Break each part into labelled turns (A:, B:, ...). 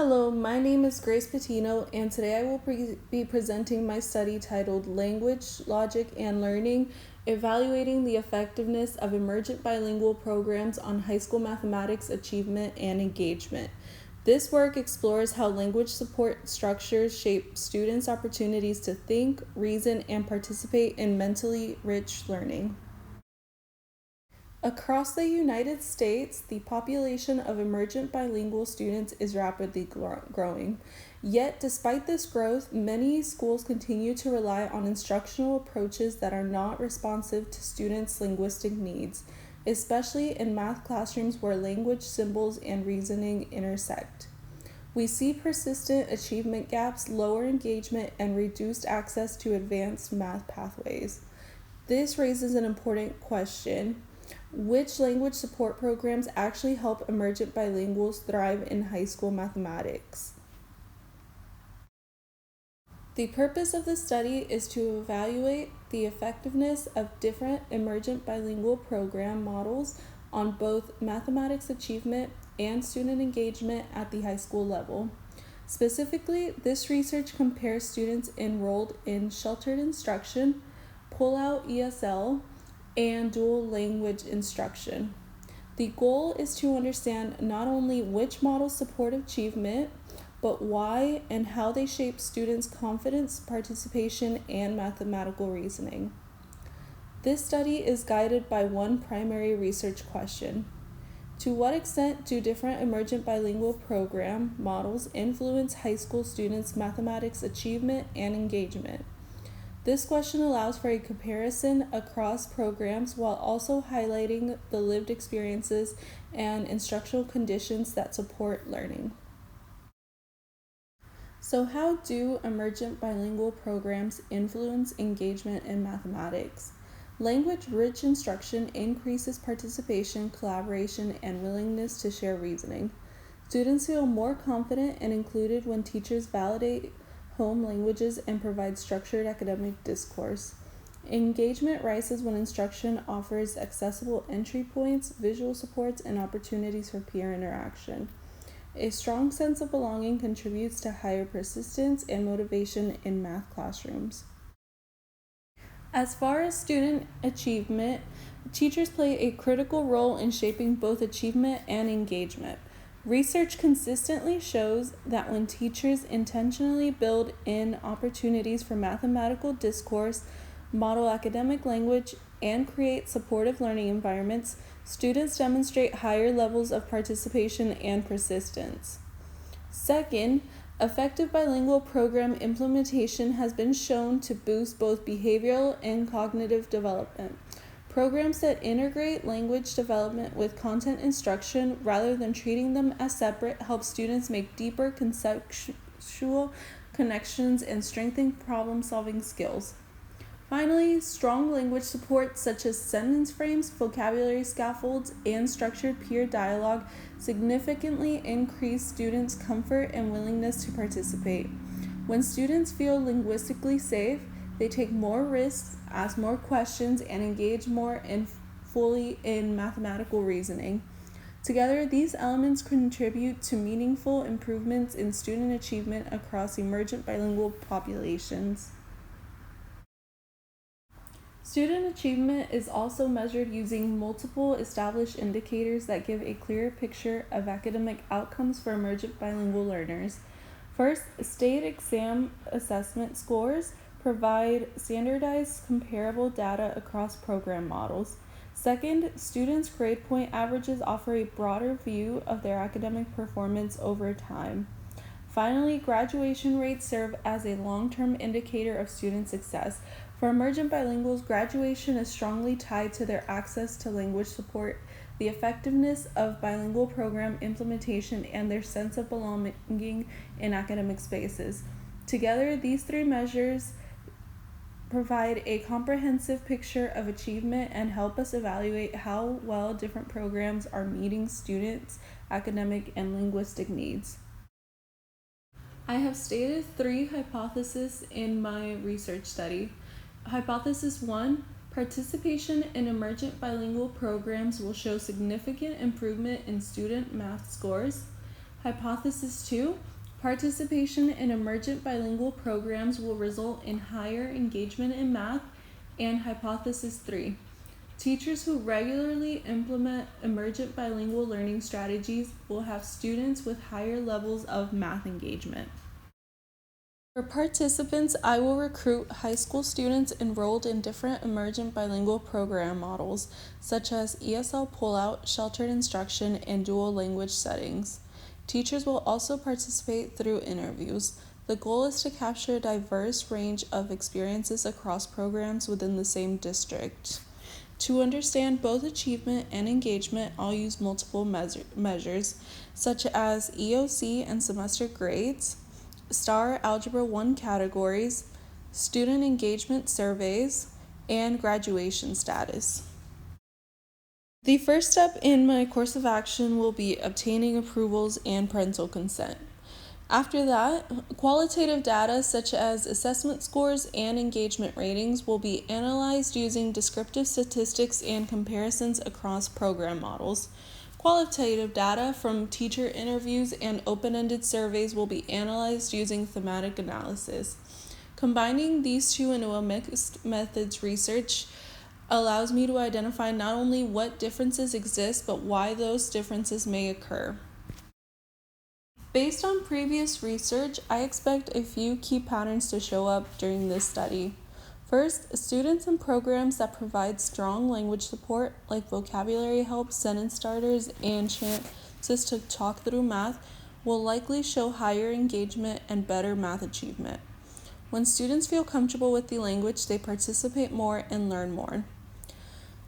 A: Hello, my name is Grace Patino, and today I will be presenting my study titled Language, Logic, and Learning, Evaluating the Effectiveness of Emergent Bilingual Programs on High School Mathematics Achievement and Engagement. This work explores how language support structures shape students' opportunities to think, reason, and participate in mentally rich learning. Across the United States, the population of emergent bilingual students is rapidly growing. Yet, despite this growth, many schools continue to rely on instructional approaches that are not responsive to students' linguistic needs, especially in math classrooms where language, symbols, and reasoning intersect. We see persistent achievement gaps, lower engagement, and reduced access to advanced math pathways. This raises an important question. Which language support programs actually help emergent bilinguals thrive in high school mathematics? The purpose of the study is to evaluate the effectiveness of different emergent bilingual program models on both mathematics achievement and student engagement at the high school level. Specifically, this research compares students enrolled in sheltered instruction, pull-out ESL, and dual language instruction. The goal is to understand not only which models support achievement, but why and how they shape students' confidence, participation, and mathematical reasoning. This study is guided by one primary research question. To what extent do different emergent bilingual program models influence high school students' mathematics achievement and engagement? This question allows for a comparison across programs while also highlighting the lived experiences and instructional conditions that support learning. So, how do emergent bilingual programs influence engagement in mathematics? Language-rich instruction increases participation, collaboration, and willingness to share reasoning. Students feel more confident and included when teachers validate home languages and provide structured academic discourse. Engagement rises when instruction offers accessible entry points, visual supports, and opportunities for peer interaction. A strong sense of belonging contributes to higher persistence and motivation in math classrooms. As far as student achievement, teachers play a critical role in shaping both achievement and engagement. Research consistently shows that when teachers intentionally build in opportunities for mathematical discourse, model academic language, and create supportive learning environments, students demonstrate higher levels of participation and persistence. Second, effective bilingual program implementation has been shown to boost both behavioral and cognitive development. Programs that integrate language development with content instruction rather than treating them as separate help students make deeper conceptual connections and strengthen problem-solving skills. Finally, strong language support such as sentence frames, vocabulary scaffolds, and structured peer dialogue significantly increase students' comfort and willingness to participate. When students feel linguistically safe, they take more risks, ask more questions, and engage more fully in mathematical reasoning. Together, these elements contribute to meaningful improvements in student achievement across emergent bilingual populations. Student achievement is also measured using multiple established indicators that give a clearer picture of academic outcomes for emergent bilingual learners. First, state exam assessment scores provide standardized comparable data across program models. Second, students' grade point averages offer a broader view of their academic performance over time. Finally, graduation rates serve as a long-term indicator of student success. For emergent bilinguals, graduation is strongly tied to their access to language support, the effectiveness of bilingual program implementation, and their sense of belonging in academic spaces. Together, these three measures provide a comprehensive picture of achievement and help us evaluate how well different programs are meeting students' academic and linguistic needs. I have stated three hypotheses in my research study. Hypothesis 1, participation in emergent bilingual programs will show significant improvement in student math scores. Hypothesis 2. Participation in emergent bilingual programs will result in higher engagement in math. And hypothesis 3. Teachers who regularly implement emergent bilingual learning strategies will have students with higher levels of math engagement. For participants, I will recruit high school students enrolled in different emergent bilingual program models, such as ESL pullout, sheltered instruction, and dual language settings. Teachers will also participate through interviews. The goal is to capture a diverse range of experiences across programs within the same district. To understand both achievement and engagement, I'll use multiple measures, such as EOC and semester grades, STAR Algebra 1 categories, student engagement surveys, and graduation status. The first step in my course of action will be obtaining approvals and parental consent. After that, qualitative data such as assessment scores and engagement ratings will be analyzed using descriptive statistics and comparisons across program models. Qualitative data from teacher interviews and open-ended surveys will be analyzed using thematic analysis. Combining these two into a mixed methods research allows me to identify not only what differences exist, but why those differences may occur. Based on previous research, I expect a few key patterns to show up during this study. First, students in programs that provide strong language support, like vocabulary help, sentence starters, and chances to talk through math, will likely show higher engagement and better math achievement. When students feel comfortable with the language, they participate more and learn more.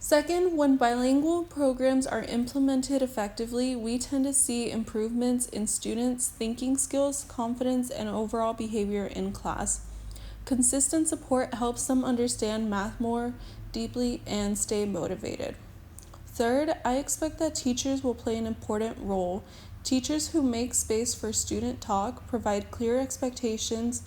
A: Second, when bilingual programs are implemented effectively, we tend to see improvements in students' thinking skills, confidence, and overall behavior in class. Consistent support helps them understand math more deeply and stay motivated. Third, I expect that teachers will play an important role. Teachers who make space for student talk, provide clear expectations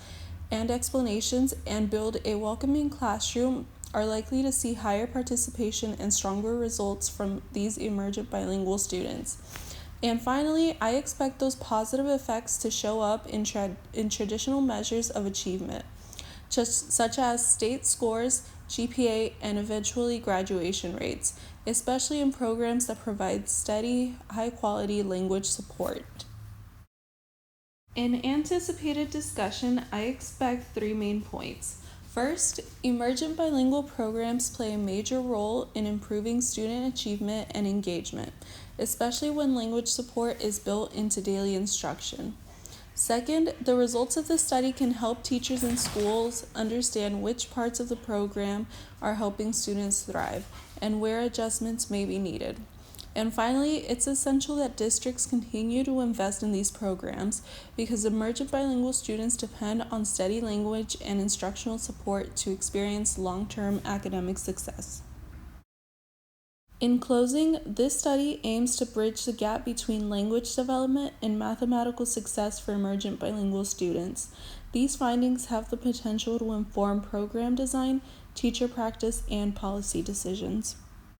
A: and explanations, and build a welcoming classroom are likely to see higher participation and stronger results from these emergent bilingual students. And finally, I expect those positive effects to show up in traditional measures of achievement, such as state scores, GPA, and eventually graduation rates, especially in programs that provide steady, high-quality language support. In anticipated discussion, I expect 3 main points. First, emergent bilingual programs play a major role in improving student achievement and engagement, especially when language support is built into daily instruction. Second, the results of the study can help teachers in schools understand which parts of the program are helping students thrive and where adjustments may be needed. And finally, it's essential that districts continue to invest in these programs because emergent bilingual students depend on steady language and instructional support to experience long-term academic success. In closing, this study aims to bridge the gap between language development and mathematical success for emergent bilingual students. These findings have the potential to inform program design, teacher practice, and policy decisions.